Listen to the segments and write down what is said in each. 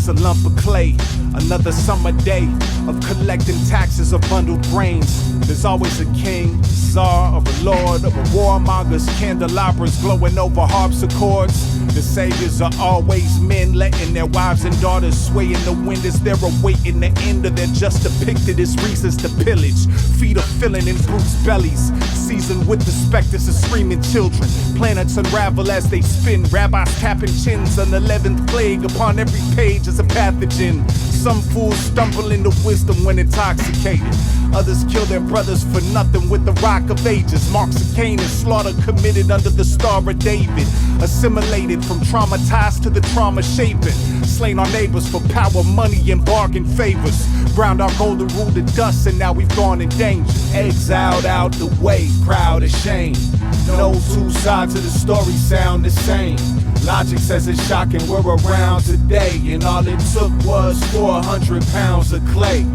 a lump of clay. Another summer day of collecting taxes or bundled grains. There's always a king, czar, or a lord, or a warmongers, candelabras glowing over harpsichords. The saviors are always men, letting their wives and daughters sway in the wind as they're awaiting the end of their just depicted as reasons to pillage. Feet are filling in brutes' bellies, seasoned with the specters of screaming children. Planets unravel as they spin, rabbis tapping chins. An 11th plague upon every page is a pathogen. Some fools stumble into wisdom when intoxicated. Others kill their brothers for nothing with the rock of ages. Marks of Cain and slaughter committed under the Star of David. Assimilated from traumatized to the trauma shaping. Slain our neighbors for power, money, and bargain favors. Ground our golden rule to dust and now we've gone in danger. Exiled out the way, proud, ashamed. No two sides of the story sound the same. Logic says it's shocking we're around today, and all it took was 400 pounds of clay.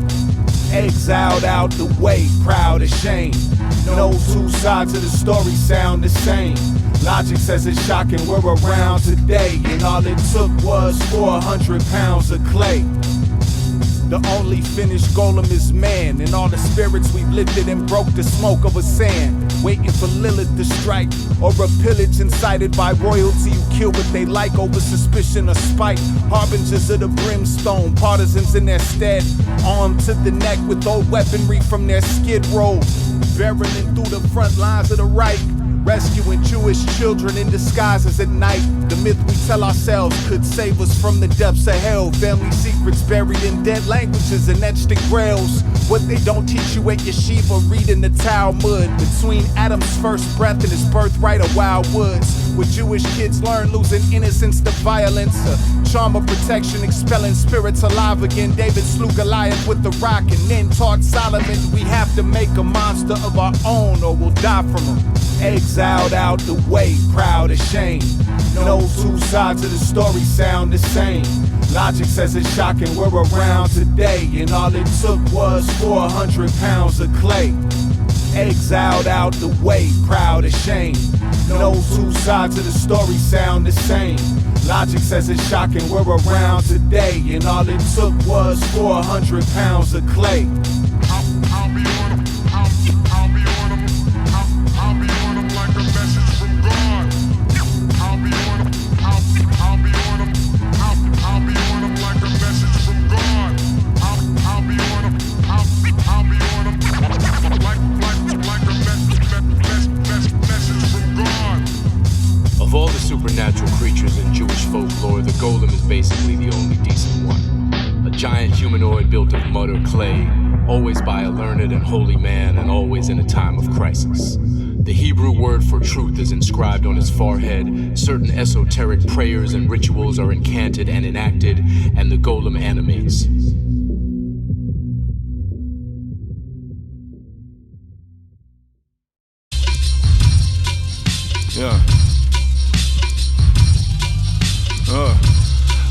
Exiled out the way, proud, ashamed. No two sides of the story sound the same. Logic says it's shocking we're around today, and all it took was 400 pounds of clay. The only finished golem is man, and all the spirits we've lifted and broke the smoke over sand. Waiting for Lilith to strike, or a pillage incited by royalty who kill what they like over suspicion or spite. Harbingers of the brimstone, partisans in their stead. Armed to the neck with old weaponry from their skid row. Barreling through the front lines of the right. Rescuing Jewish children in disguises at night. The myth we tell ourselves could save us from the depths of hell. Family secrets buried in dead languages and etched in grails. What they don't teach you at yeshiva, reading the Talmud. Between Adam's first breath and his birthright of wild woods. Where Jewish kids learn losing innocence to violence. A charm of protection, expelling spirits alive again. David slew Goliath with the rock and then taught Solomon we have to make a monster of our own or we'll die from him. Exiled out the way, proud, ashamed. No two sides of the story sound the same. Logic says it's shocking we're around today, and all it took was 400 pounds of clay. Exiled out the way, proud, ashamed. No two sides of the story sound the same. Logic says it's shocking we're around today, and all it took was 400 pounds of clay. I'll be on 'em. I'll be on 'em. I'll be on 'em like a message from God. I'll be on 'em. I'll be on 'em. I'll be on 'em like a message from God. I'll be on 'em. I'll be on 'em like a message from God. Of all the supernatural creatures in Jewish folklore, the golem is basically the only decent one. A giant humanoid built of mud or clay, always by a learned and holy man, and always in a time of crisis. The Hebrew word for truth is inscribed on his forehead. Certain esoteric prayers and rituals are incanted and enacted, and the golem animates. Yeah.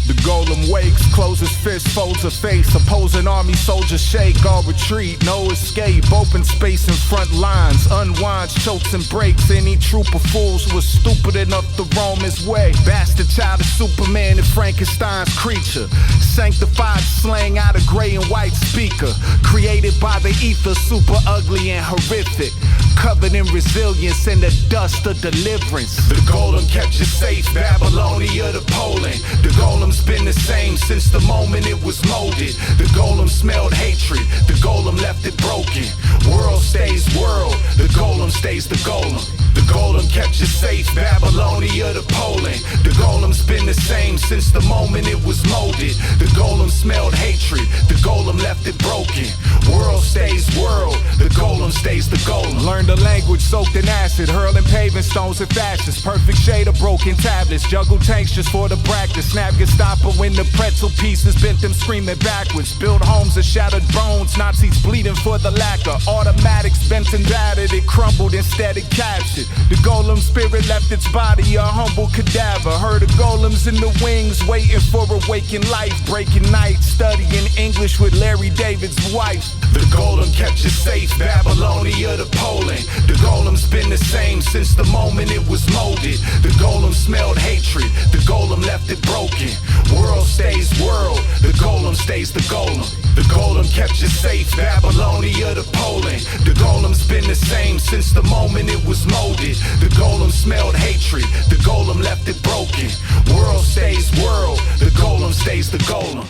The golem wakes, closes fist, folds a face. Opposing army soldiers shake, all retreat, no escape. Open space in front lines, unwinds, chokes and breaks. Any troop of fools was stupid enough to roam his way. Bastard child of Superman and Frankenstein's creature. Sanctified slang out of gray and white speaker. Created by the ether, super ugly and horrific. Covered in resilience and the dust of deliverance. The golem kept you safe, Babylonia to Poland. The golem's been the same since the moment it was molded. The golem smelled hatred, the golem left it broken. World stays world, the golem stays the golem. The golem kept you safe, Babylonia to Poland. The golem's been the same since the moment it was molded. The golem smelled hatred, the golem left it broken. World stays world, the golem stays the golem. Learned a language soaked in acid, hurling paving stones and fascists. Perfect shade of broken tablets, juggle tanks just for the practice. Snap Gestapo when the pretzel pieces bent them screaming backwards. Build homes of shattered bones, Nazis bleeding for the lacquer. Automatics bent and battered, it crumbled instead it captured. The golem spirit left its body a humble cadaver. Heard of golems in the wings, waiting for awakened life. Breaking night, studying English with Larry David's wife. The golem kept you safe, Babylonia to Poland. The golem's been the same since the moment it was molded. The golem smelled hatred, the golem left it broken. World stays world, the golem stays the golem. The golem kept you safe, Babylonia to Poland. The golem's been the same since the moment it was molded. The golem smelled hatred, the golem left it broken. World stays world, the golem stays the golem.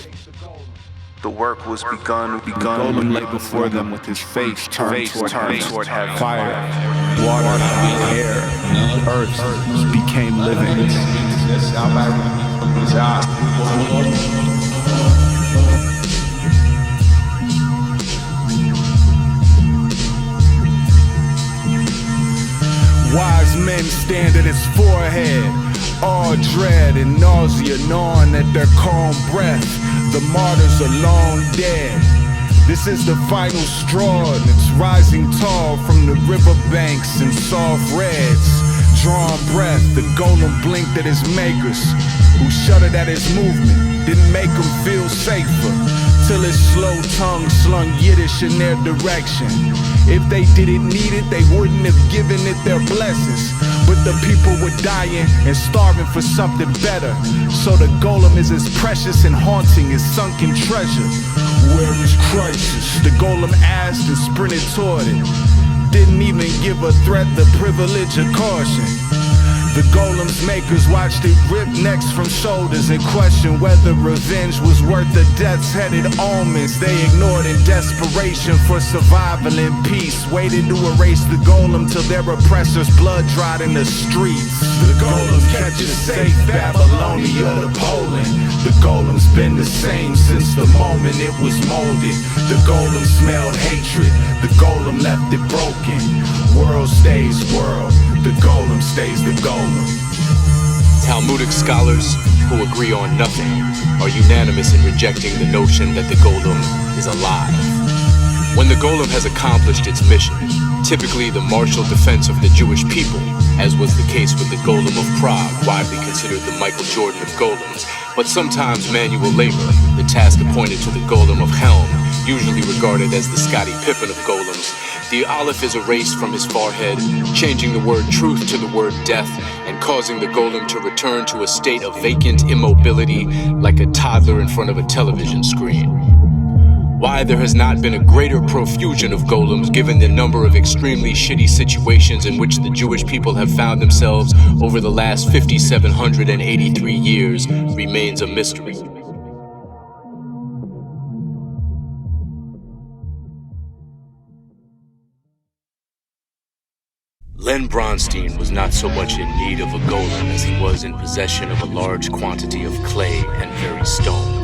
The work was begun. The golem lay before them with his face turned toward heaven. Fire, water, air, earth became living. Wise men stand at his forehead, all dread and nausea gnawing at their calm breath. The martyrs are long dead. This is the final straw, and it's rising tall from the riverbanks in soft reds. Drawn breath, the golem blinked at his makers, who shuddered at his movement, didn't make him feel safer, till his slow tongue slung Yiddish in their direction. If they didn't need it, they wouldn't have given it their blessings. But the people were dying and starving for something better. So the golem is as precious and haunting as sunken treasure. Where is crisis? The golem asked and sprinted toward it. Didn't even give a threat the privilege of caution. The golem's makers watched it rip necks from shoulders and questioned whether revenge was worth the death's-headed omens they ignored in desperation for survival and peace. Waited to erase the golem till their oppressors' blood dried in the streets. The golem kept you safe, Babylonia to Poland. The golem's been the same since the moment it was molded. The golem smelled hatred, the golem left it broken. World stays world, the golem stays the golem. Talmudic scholars who agree on nothing are unanimous in rejecting the notion that the golem is alive. When the golem has accomplished its mission, typically the martial defense of the Jewish people, as was the case with the golem of Prague, widely considered the Michael Jordan of golems, but sometimes manual labor, the task appointed to the golem of Helm, usually regarded as the Scottie Pippen of golems. The aleph is erased from his forehead, changing the word truth to the word death, and causing the golem to return to a state of vacant immobility like a toddler in front of a television screen. Why there has not been a greater profusion of golems given the number of extremely shitty situations in which the Jewish people have found themselves over the last 5,783 years remains a mystery. Len Bronstein was not so much in need of a golem as he was in possession of a large quantity of clay and very stone.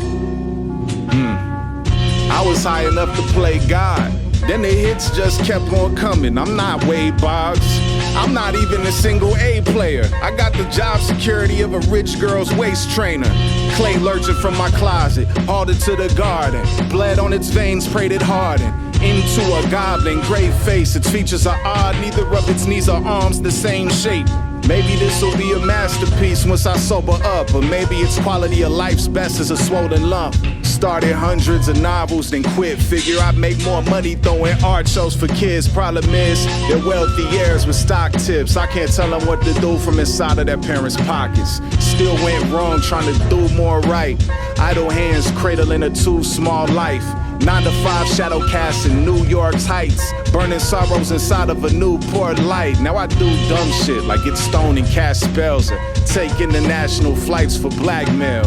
I was high enough to play God. Then the hits just kept on coming. I'm not Wade Boggs. I'm not even a single A player. I got the job security of a rich girl's waist trainer. Clay lurching from my closet, hauled it to the garden. Bled on its veins, prayed it harden. Into a goblin, gray face. Its features are odd, neither of its knees or arms the same shape. Maybe this'll be a masterpiece once I sober up, or maybe its quality of life's best as a swollen lump. Started hundreds of novels, then quit. Figure I'd make more money throwing art shows for kids. Problem is, they're wealthy heirs with stock tips. I can't tell them what to do from inside of their parents' pockets. Still went wrong trying to do more right. Idle hands cradling a too small life. 9 to 5 shadow cast in New York's heights. Burning sorrows inside of a Newport light. Now I do dumb shit like get stoned and cast spells, or take international flights for blackmail.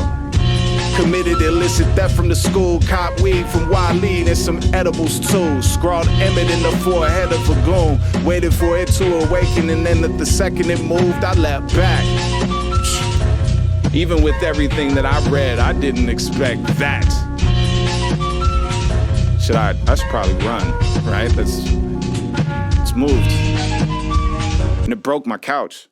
Committed illicit theft from the school, cop weed from Waleed and some edibles too. Scrawled Emet in the forehead of a goon. Waited for it to awaken, and then at the second it moved, I leapt back. Even with everything that I read, I didn't expect that. I should probably run, right? It's moved. And it broke my couch.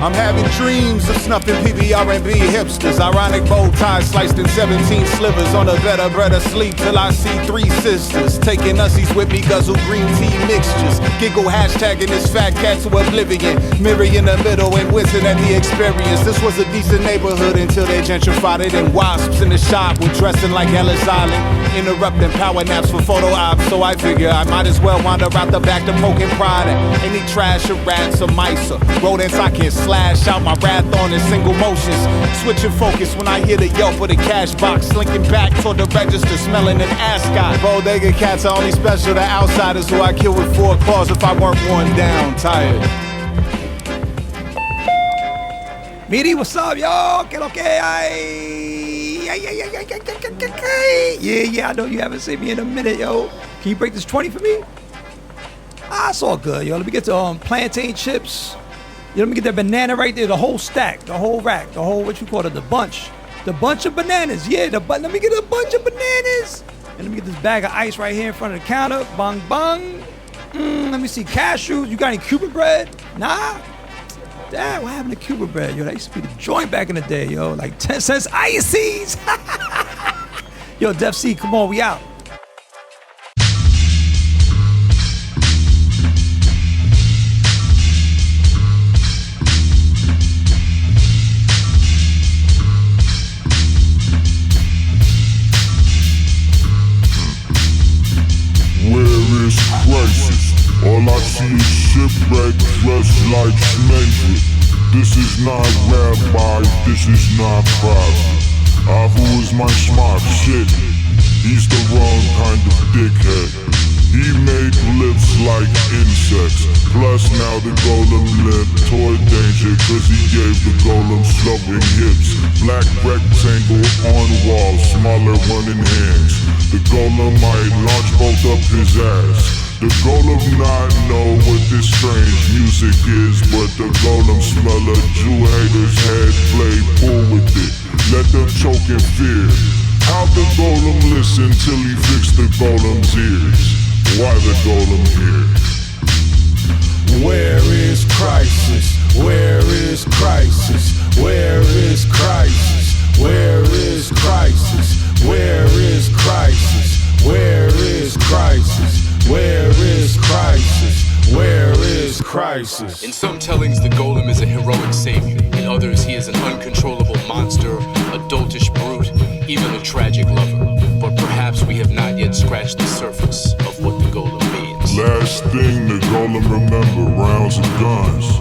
I'm having dreams of snuffing PBR&B hipsters. Ironic bow ties sliced in 17 slivers. On a bed of bread asleep till I see 3 sisters. Taking ussies with me, guzzle green tea mixtures. Giggle hashtagging this fat cat to oblivion. Miri in the middle and whizzing at the experience. This was a decent neighborhood until they gentrified it. And wasps in the shop were dressing like Ellis Island. Interrupting power naps for photo ops. So I figure I might as well wander out the back to poking pride at any trash or rats or mice or rodents I can slash out my wrath on in single motions. Switching focus when I hear the yelp of the cash box. Slinking back toward the register, smelling an ascot. Bodega cats are only special to outsiders who I kill with 4 claws if I weren't worn down, tired. Miri, what's up, yo? Que lo que Yeah, I know you haven't seen me in a minute, yo. Can you break this 20 for me? Ah, it's all good, yo. Let me get the plantain chips. Yo, let me get that banana right there, the whole stack, the whole rack, the whole, what you call it, the bunch. The bunch of bananas, yeah, let me get a bunch of bananas. And let me get this bag of ice right here in front of the counter. Bang, bang. Let me see, cashews. You got any Cuban bread? Nah? Damn, what happened to Cuban bread? Yo, that used to be the joint back in the day, yo. Like 10 cents ices. Yo, Defcee, come on, we out. All I see is shipwreck dressed like Schmendrick. This is not rabbi, this is not prophet. Avu is my smart shit. He's the wrong kind of dickhead. He made lips like insects. Plus now the golem lip toward danger, cause he gave the golem sloping hips. Black rectangle on wall, smaller one in hands. The golem might launch both up his ass. The golem not know what this strange music is, but the golem smell a Jew hater's head play, pull with it. Let them choke in fear. How the golem listen till he fix the golem's ears? Why the golem here? Where is crisis? Where is crisis? Where is crisis? Where is crisis? Where is crisis? Where is crisis? Where is crisis? Where is crisis? In some tellings, the golem is a heroic savior. In others, he is an uncontrollable monster, a doltish brute, even a tragic lover. But perhaps we have not yet scratched the surface of what the golem means. Last thing the golem remember, rounds of guns.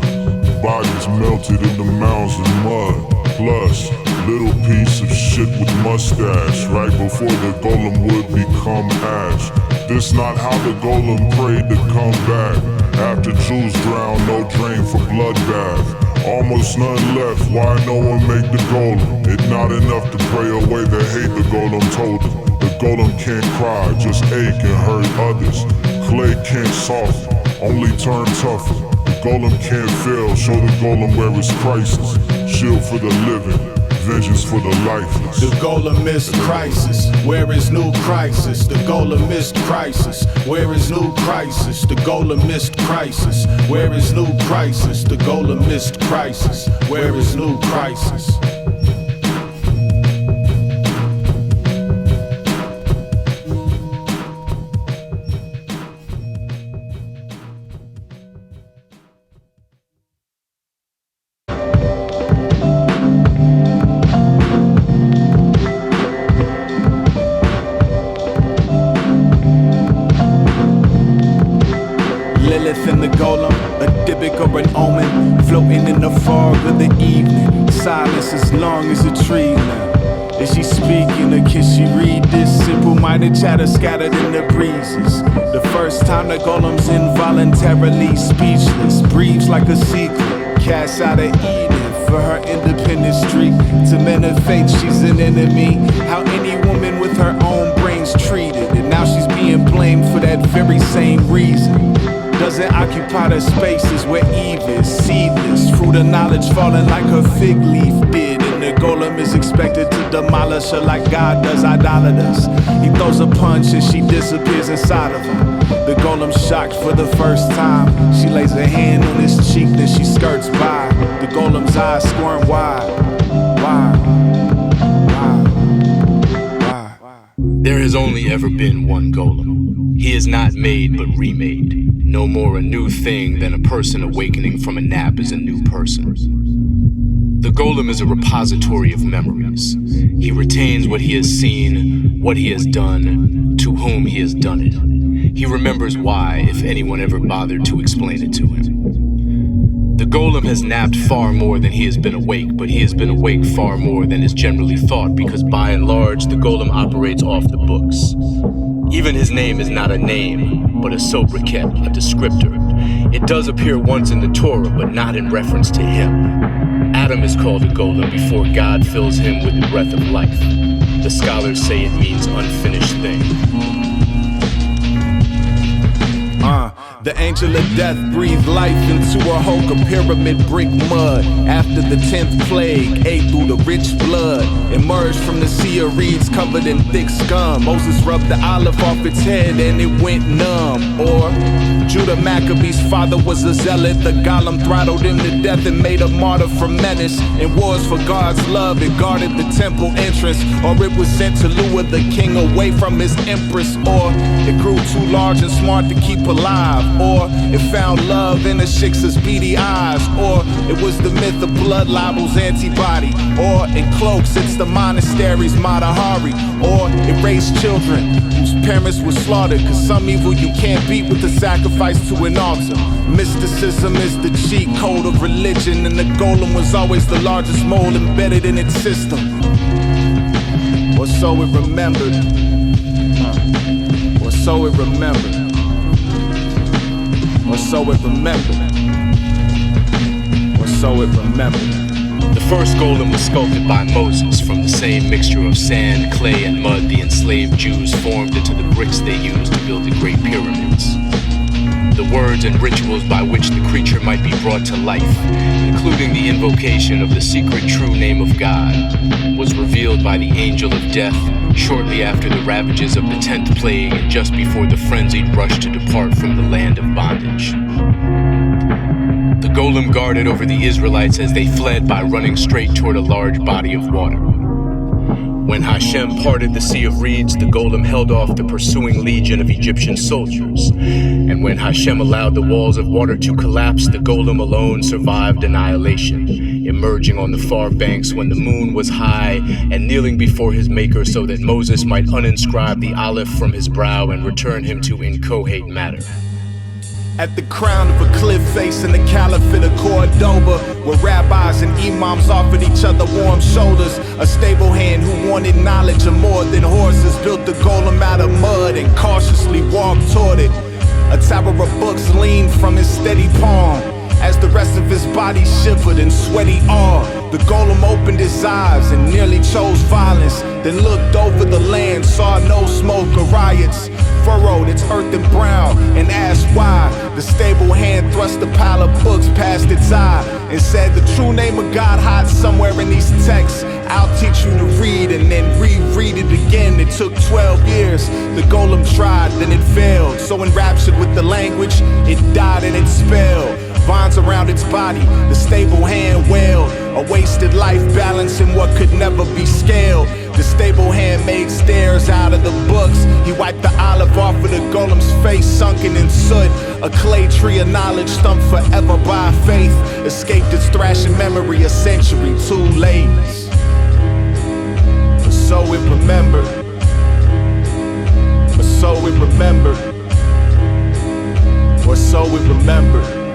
Bodies melted into mounds of mud. Plus, little piece of shit with mustache. Right before the golem would become ash. This not how the golem prayed to come back. After Jews drowned, no drain for bloodbath. Almost none left, why no one make the golem? It not enough to pray away the hate the golem told him. The golem can't cry, just ache and hurt others. Clay can't soften, only turn tougher. The golem can't fail, show the golem where his crisis. Shield for the living, vengeance for the lifeless. The golem is crisis. Where is new crisis? The golem is crisis. Where is new crisis? The golem is crisis. Where is new crisis? The golem is crisis. Where is new crisis? In the golem, a Dybbuk or an omen, floating in the fog of the evening. Silence as long as a tree now. Is she speaking or can she read this? Simple-minded chatter scattered in the breezes. The first time the golem's involuntarily speechless. Breathes like a secret, cast out of Eden for her independent streak. To men of faith, she's an enemy. How any woman with her own brain's treated. And now she's being blamed for that very same reason. Doesn't occupy the spaces where Eve is seedless. Fruit of knowledge falling like her fig leaf did. And the golem is expected to demolish her like God does idolaters. He throws a punch and she disappears inside of him. The golem shocked for the first time. She lays her hand on his cheek, then she skirts by. The golem's eyes squirm wide. Why? There has only ever been one golem. He is not made but remade. No more a new thing than a person awakening from a nap is a new person. The golem is a repository of memories. He retains what he has seen, what he has done, to whom he has done it. He remembers why, if anyone ever bothered to explain it to him. The golem has napped far more than he has been awake, but he has been awake far more than is generally thought, because by and large, the golem operates off the books. Even his name is not a name, but a sobriquet, a descriptor. It does appear once in the Torah, but not in reference to him. Adam is called a golem before God fills him with the breath of life. The scholars say it means unfinished thing. The angel of death breathed life into her hulk of pyramid brick mud. After the 10th plague ate through the rich blood, emerged from the sea of reeds covered in thick scum. Moses rubbed the olive off its head and it went numb. Or Judah Maccabee's father was a zealot. The golem throttled him to death and made a martyr for menace. In wars for God's love, it guarded the temple entrance. Or it was sent to lure the king away from his empress. Or it grew too large and smart to keep alive. Or it found love in the shiksa's beady eyes. Or it was the myth of blood libel's antibody. Or in cloaks it's the monastery's Matahari. Or it raised children whose parents were slaughtered, cause some evil you can't beat with the sacrifice to an altar. Mysticism is the cheat code of religion, and the golem was always the largest mole embedded in its system. Or so it remembered. Or so it remembered. Or so it remembered. Or so it remembered. The first golem was sculpted by Moses from the same mixture of sand, clay, and mud the enslaved Jews formed into the bricks they used to build the Great Pyramids. The words and rituals by which the creature might be brought to life, including the invocation of the secret true name of God, was revealed by the angel of death shortly after the ravages of the 10th plague and just before the frenzied rush to depart from the land of bondage. The golem guarded over the Israelites as they fled by running straight toward a large body of water. When Hashem parted the sea of reeds, the golem held off the pursuing legion of Egyptian soldiers. And when Hashem allowed the walls of water to collapse, the golem alone survived annihilation, emerging on the far banks when the moon was high and kneeling before his maker so that Moses might uninscribe the aleph from his brow and return him to inchoate matter. At the crown of a cliff face in the caliphate of Cordoba, where rabbis and imams offered each other warm shoulders, a stable hand who wanted knowledge of more than horses built the golem out of mud and cautiously walked toward it. A tower of books leaned from his steady palm as the rest of his body shivered in sweaty awe. The golem opened his eyes and nearly chose violence, then looked over the land, saw no smoke or riots, furrowed its earthen brown and asked why. The stable hand thrust a pile of books past its eye and said, the true name of God hides somewhere in these texts. I'll teach you to read and then reread it again. It took 12 years. The golem tried, then it failed. So enraptured with the language, it died in its spell. Vines around its body, the stable hand wailed. A wasted life balancing what could never be scaled. The stable hand made stairs out of the books. He wiped the olive off of the golem's face, sunken in soot. A clay tree of knowledge stumped forever by faith. Escaped its thrashing memory a century too late. But so it remembered. But so it remembered. Or so it remembered.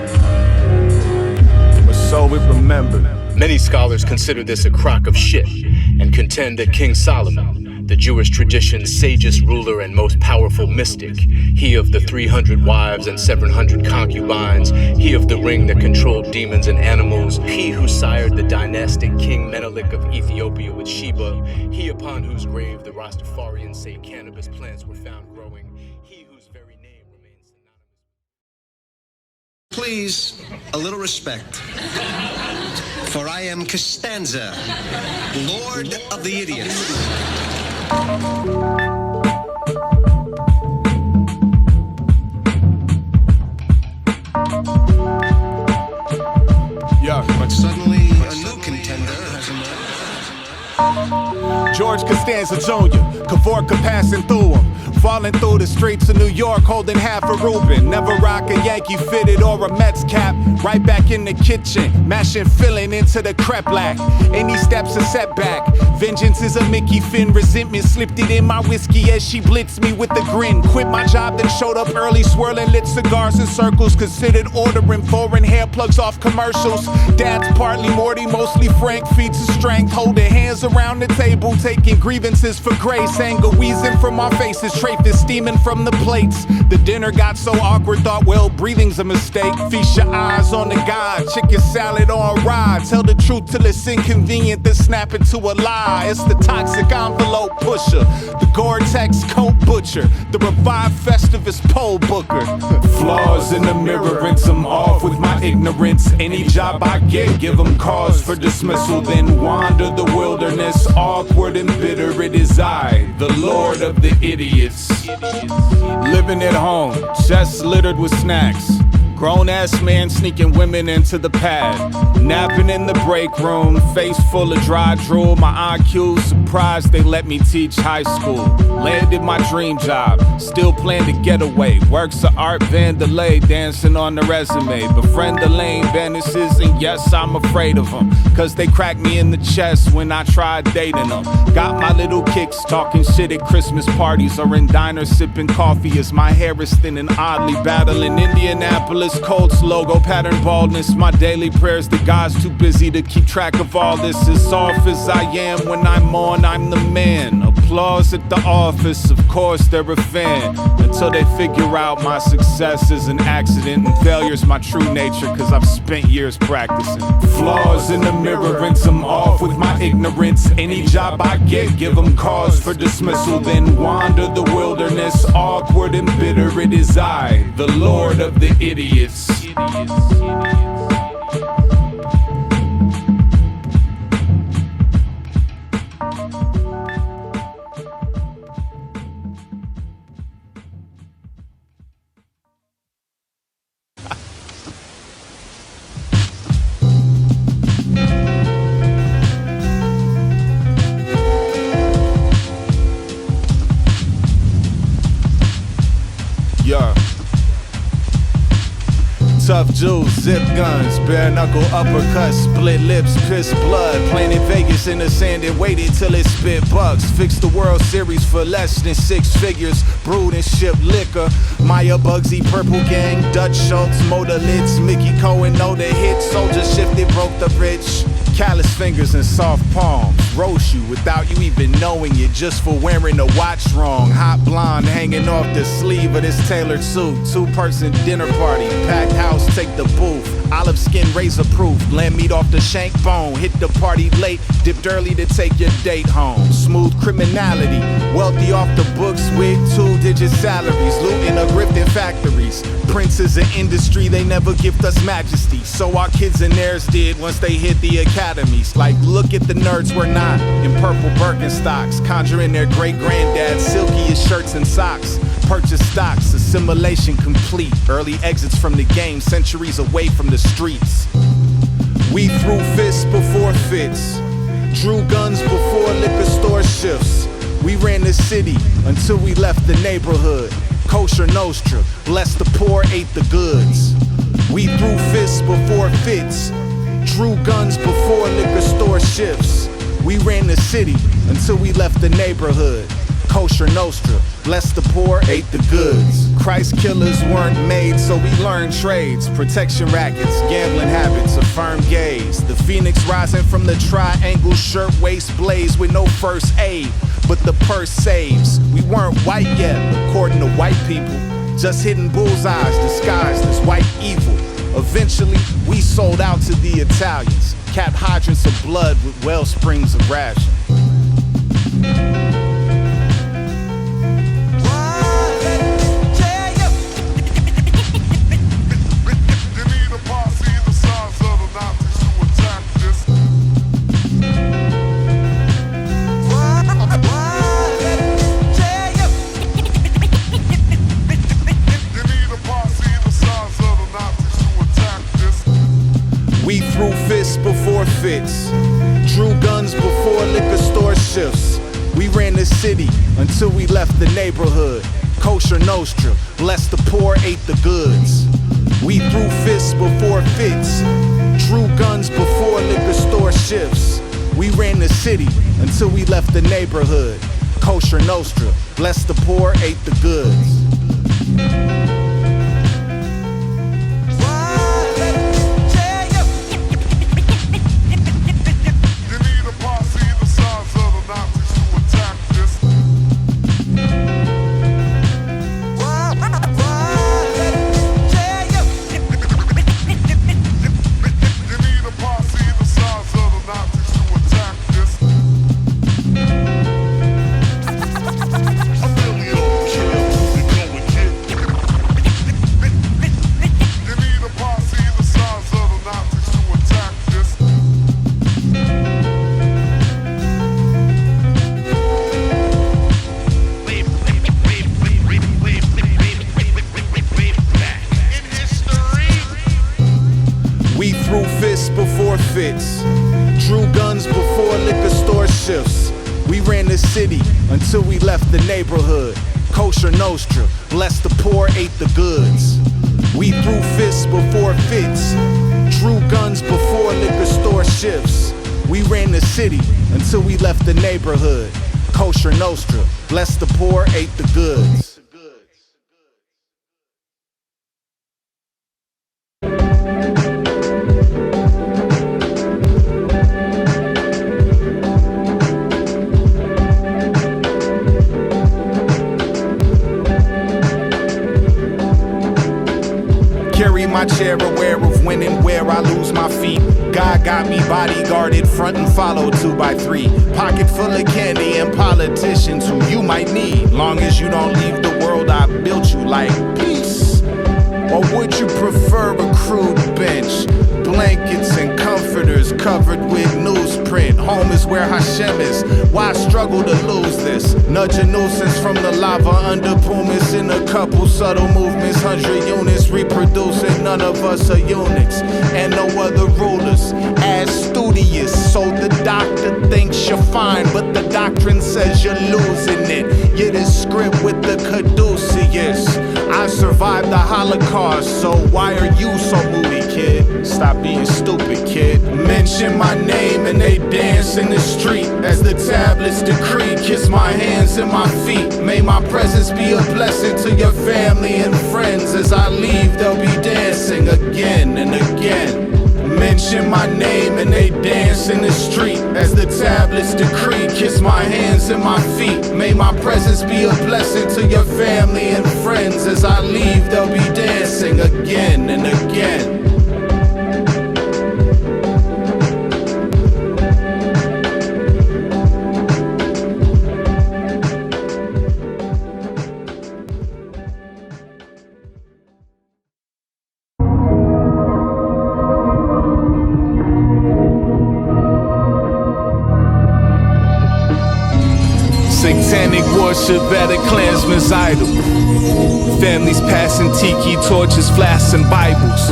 Or so it remembered. Many scholars consider this a crock of shit and contend that King Solomon, the Jewish tradition's sagest ruler and most powerful mystic, he of the 300 wives and 700 concubines, he of the ring that controlled demons and animals, he who sired the dynastic King Menelik of Ethiopia with Sheba, he upon whose grave the Rastafarians say cannabis plants were found growing, he whose very name remains synonymous. Please, a little respect. For I am Costanza, Lord of the Idiots. Yeah. But suddenly, a new contender has emerged. George Costanza Jr., Kavorka passing through him. Falling through the streets of New York, holding half a Reuben. Never rock a Yankee fitted or a Mets cap. Right back in the kitchen, mashing filling into the crepe lack. Any steps a setback. Vengeance is a Mickey Finn. Resentment slipped it in my whiskey as she blitzed me with a grin. Quit my job, then showed up early, swirling lit cigars in circles. Considered ordering foreign hair plugs off commercials. Dad's partly Morty, mostly Frank. Feats of strength, holding hands around the table, taking grievances for grace. Anger wheezing from our faces, is steaming from the plates. The dinner got so awkward, thought, well, breathing's a mistake. Feast your eyes on the God, chicken salad on rye. Tell the truth till it's inconvenient, then snap it to a lie. It's the toxic envelope pusher, the Gore-Tex coat butcher, the revived Festivus pole booker. Flaws in the mirror, rinse them off with my ignorance. Any job I get, give them cause for dismissal, then wander the wilderness. Awkward and bitter, it is I, the Lord of the idiots. Living at home, chest littered with snacks. Grown-ass man sneaking women into the pad. Napping in the break room, face full of dry drool. My IQ surprised they let me teach high school. Landed my dream job, still plan to get away. Works of art, Vandalay, dancing on the resume. Befriend the lame Venices, and yes, I'm afraid of them. Cause they cracked me in the chest when I tried dating them. Got my little kicks, talking shit at Christmas parties or in diners sipping coffee as my hair is thin and oddly battling Indianapolis Colts logo pattern baldness. My daily prayers to God's too busy to keep track of all this. As off as I am when I'm on, I'm the man. Applause at the office, of course they're a fan. Until they figure out my success is an accident and failure's my true nature, cause I've spent years practicing. Flaws in the mirror, rinse them off with my ignorance. Any job I get, give them cause for dismissal, then wander the wilderness. Awkward and bitter, it is I, the Lord of the idiots. Yeah. Tough Jews, zip guns, bare knuckle uppercuts, split lips, piss blood. Playing in Vegas in the sand and waited till it spit bucks. Fixed the World Series for less than 6 figures. Brewed and shipped liquor. Maya Bugsy, Purple Gang, Dutch Schultz, Motor Lids, Mickey Cohen, know the hit. Soldier shifted, broke the rich. Callous fingers and soft palms. Roast you without you even knowing it, just for wearing a watch wrong. Hot blonde hanging off the sleeve of this tailored suit. 2-person dinner party, packed house, take the booth. Olive skin, razor proof, lamb meat off the shank bone. Hit the party late, dipped early to take your date home. Smooth criminality, wealthy off the books with 2-digit salaries. Looting or grifting factories. Princes of industry, they never gift us majesty. So our kids and theirs did once they hit the academies. Like, look at the nerds we're not, in purple Birkenstocks. Conjuring their great-granddad's silkiest shirts and socks. Purchase stocks, assimilation complete. Early exits from the game, centuries away from the streets. We threw fists before fits, drew guns before liquor store shifts. We ran the city until we left the neighborhood. Kosher Nostra, blessed the poor, ate the goods. We threw fists before fits, drew guns before liquor store shifts. We ran the city until we left the neighborhood. Kosher Nostra, blessed the poor, ate the goods. Christ killers weren't made, so we learned trades. Protection rackets, gambling habits, a firm gaze. The phoenix rising from the triangle, shirtwaist blaze with no first aid. But the purse saves. We weren't white yet, according to white people. Just hitting bullseyes disguised as white evil. Eventually, we sold out to the Italians. Capped hydrants of blood with well springs of ration. threw fists before fits, drew guns before liquor store shifts. We ran the city until we left the neighborhood. Kosher Nostra, blessed the poor, ate the goods. We threw fists before fits, drew guns before liquor store shifts. We ran the city until we left the neighborhood. Kosher Nostra, blessed the poor, ate the goods. Drew guns before liquor store shifts. We ran the city until we left the neighborhood. Kosher Nostra, blessed the poor, ate the goods. We threw fists before fits, drew guns before liquor store shifts. We ran the city until we left the neighborhood. Kosher Nostra, blessed the poor, ate the goods. Carry my chair, aware of when and where I lose my feet. God got me bodyguarded, front and follow 2 by 3. Pocket full of candy and politicians who you might need. Long as you don't leave the world I built you like peace. Or would you prefer a crude bench? Blankets and comforters covered with newsprint. Home is where Hashem is. Why struggle to lose this? Nudge a nuisance from the lava under pumice in a couple subtle movements. 100 units reproducing, none of us are eunuchs. And no other rulers as studious. So the doctor thinks you're fine, but the doctrine says you're losing it. You're the script with the caduceus. I survived the Holocaust, so why are you so moody, kid? Stop being stupid, kid. Mention my name and they dance in the street as the tablets decree. Kiss my hands and my feet. May my presence be a blessing to your family and friends. As I leave, they'll be dancing again and again. Mention my name and they dance in the street as the tablets decree. Kiss my hands and my feet. May my presence be a blessing to your family and friends. As I leave, they'll be dancing again and again. Satanic worship at a Klansman's idol. Families passing tiki torches, flasks and Bibles,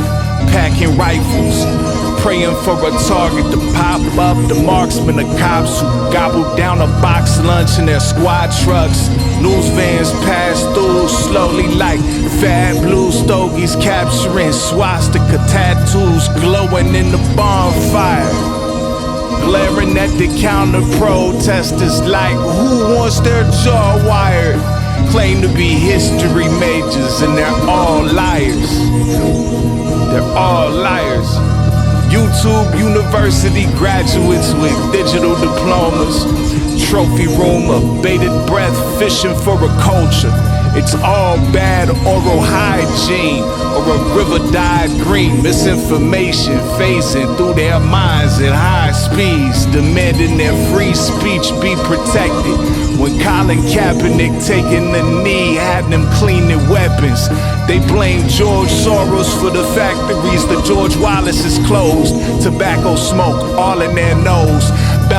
packing rifles, praying for a target to pop up. The marksmen are cops who gobble down a box lunch in their squad trucks. News vans pass through slowly like fat blue stogies, capturing swastika tattoos glowing in the bonfire. Glaring at the counter protesters like who wants their jaw wired. Claim to be history majors and they're all liars. They're all liars. YouTube University graduates with digital diplomas. Trophy room of bated breath fishing for a culture. It's all bad oral hygiene or a river dyed green. Misinformation phasing through their minds at high speeds, demanding their free speech be protected. When Colin Kaepernick taking the knee had them cleaning weapons, they blame George Soros for the factories that George Wallace has closed. Tobacco smoke all in their nose.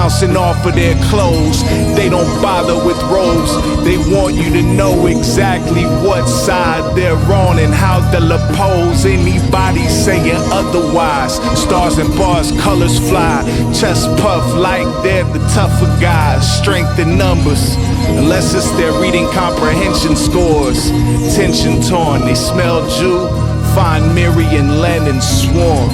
bouncing off of their clothes. They don't bother with robes. They want you to know exactly what side they're on and how they'll oppose anybody saying otherwise. Stars and bars, colors fly, chest puff like they're the tougher guys. Strength in numbers, unless it's their reading comprehension scores. Tension torn, they smell Jew, find Miri and Lenin swarm.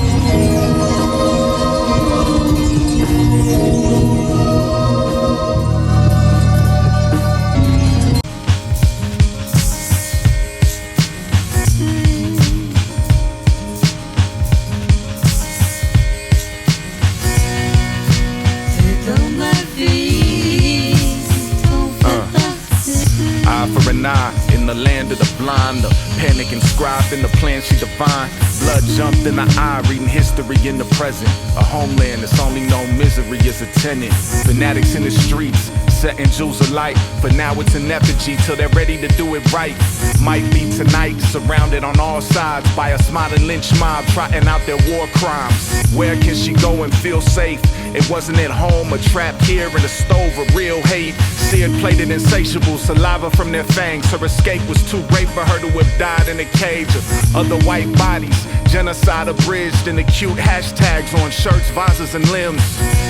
In the land of the blind, the panic inscribed in the plan she defined. Blood jumped in the eye, reading history in the present. A homeland that's only known misery as a tenant. Fanatics in the streets, setting jewels alight. For now it's an effigy till they're ready to do it right. Might be tonight, surrounded on all sides by a smiling lynch mob trotting out their war crimes. Where can she go and feel safe? It wasn't at home, a trap here in the stove, a real hate. Seared, plated, insatiable, saliva from their fangs. Her escape was too great for her to have died in a cage of other white bodies. Genocide abridged and acute hashtags on shirts, vases, and limbs.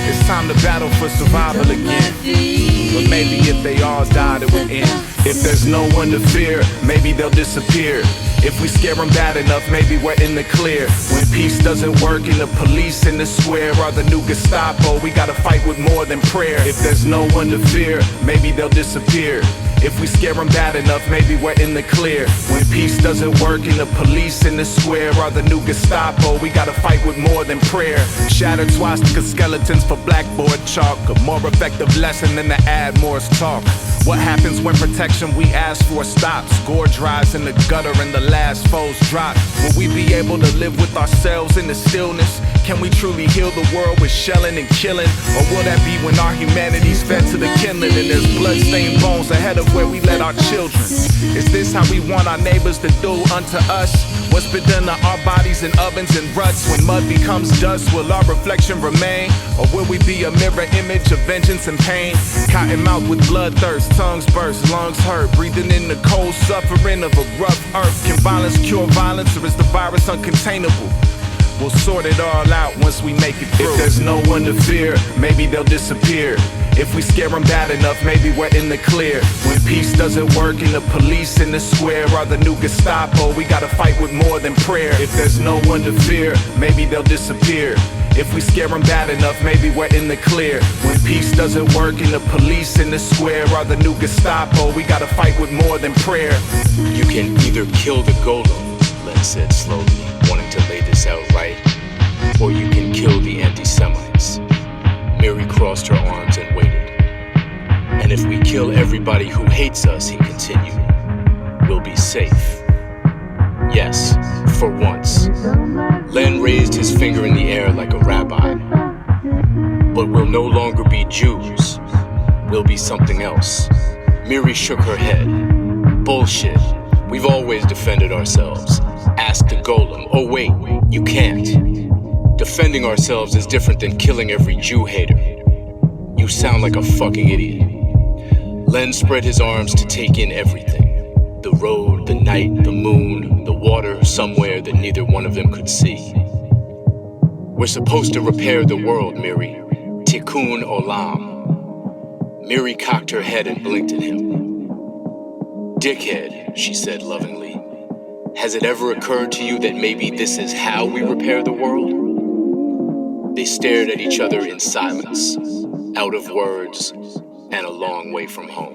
It's time to battle for survival again. But maybe if they all died, it would end. If there's no one to fear, maybe they'll disappear. If we scare them bad enough, maybe we're in the clear. When peace doesn't work and the police in the square are the new Gestapo, we gotta fight with more than prayer. If there's no one to fear, maybe they'll disappear. If we scare them bad enough, maybe we're in the clear. When peace doesn't work and the police in the square are the new Gestapo, we gotta fight with more than prayer. Shattered swastika skeletons for blackboard chalk, a more effective lesson than to add Moore's talk. What happens when protection we ask for stops? Gore dries in the gutter and the last foes drop. Will we be able to live with ourselves in the stillness? Can we truly heal the world with shelling and killing? Or will that be when our humanity's fed to the kindling and there's blood-stained bones ahead of where we let our children? Is this how we want our neighbors to do unto us? What's been done to our bodies in ovens and ruts? When mud becomes dust, will our reflection remain? Or will we be a mirror image of vengeance and pain? Cotton mouth with bloodthirst, tongues burst, lungs hurt, breathing in the cold suffering of a rough earth. Can violence cure violence, or is the virus uncontainable? We'll sort it all out once we make it through. If there's no one to fear, maybe they'll disappear. If we scare them bad enough, maybe we're in the clear. When peace doesn't work and the police in the square are the new Gestapo, we gotta fight with more than prayer. If there's no one to fear, maybe they'll disappear. If we scare them bad enough, maybe we're in the clear. When peace doesn't work and the police in the square are the new Gestapo, we gotta fight with more than prayer. You can either kill the golem, Len said slowly, wanting to lay this out right, or you can kill the anti-Semites. Miri crossed her arms and waited. And if we kill everybody who hates us, he continued, we'll be safe. Yes, for once. Len raised his finger in the air like a rabbi. But we'll no longer be Jews. We'll be something else. Miri shook her head. Bullshit. We've always defended ourselves. Ask the golem. Oh wait, you can't. Defending ourselves is different than killing every Jew hater. You sound like a fucking idiot. Len spread his arms to take in everything. The road, the night, the moon, the water somewhere that neither one of them could see. We're supposed to repair the world, Miri. Tikkun Olam. Miri cocked her head and blinked at him. Dickhead, she said lovingly. Has it ever occurred to you that maybe this is how we repair the world? They stared at each other in silence, out of words, and a long way from home.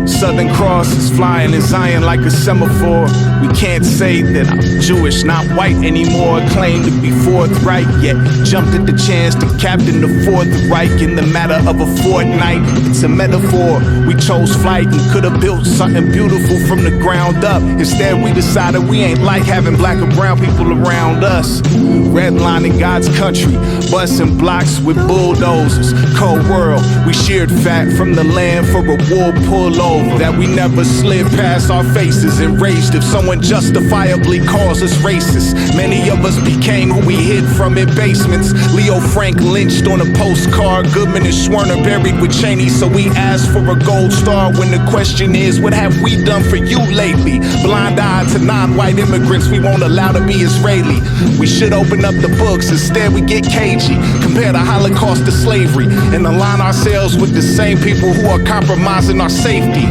Southern Cross is flying in Zion like a semaphore. We can't say that I'm Jewish, not white anymore. Claim to be forthright, yet jumped at the chance to captain the Fourth Reich in the matter of a fortnight. It's a metaphor. We chose flight and could have built something beautiful from the ground up. Instead, we decided we ain't like having black or brown people around us. Redlining God's country, busting blocks with bulldozers. Cold world, we sheared fat from the land for a wool pullover that we never slid past our faces. Enraged if someone justifiably calls us racist. Many of us became who we hid from in basements. Leo Frank lynched on a postcard. Goodman and Schwerner buried with Cheney, so we asked for a gold star when the question is, what have we done for you lately? Blind-eyed to non-white immigrants we won't allow to be Israeli. We should open up the books, instead we get cagey. Compare the Holocaust to slavery and align ourselves with the same people who are compromising our safety.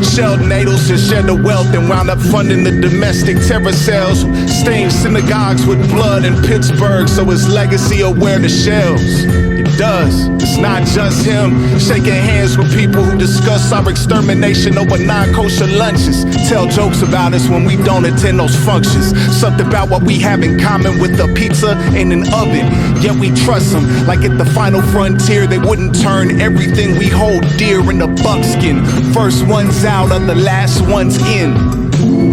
Shelled needles and shed the wealth and wound up funding the domestic terror cells. Stained synagogues with blood in Pittsburgh, so his legacy will wear the shells. It does. It's not just him shaking hands with people who discuss our extermination over non-kosher lunches. Tell jokes about us when we don't attend those functions. Something about what we have in common with a pizza and an oven. Yet we trust them like at the final frontier they wouldn't turn everything we hold dear into buckskin. First ones out are the last ones in.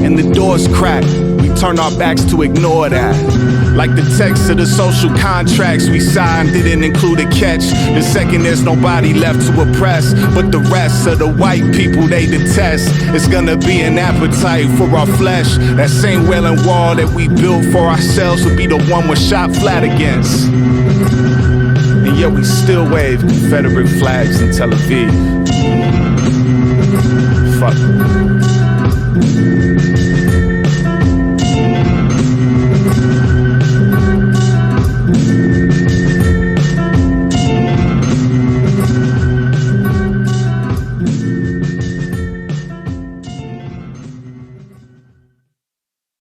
And the doors crack. We turn our backs to ignore that. Like the text of the social contracts we signed didn't include a catch. The second there's nobody left to oppress, but the rest of the white people they detest. It's gonna be an appetite for our flesh. That same wailing wall that we built for ourselves will be the one we're shot flat against. And yet we still wave Confederate flags in Tel Aviv. Fuck.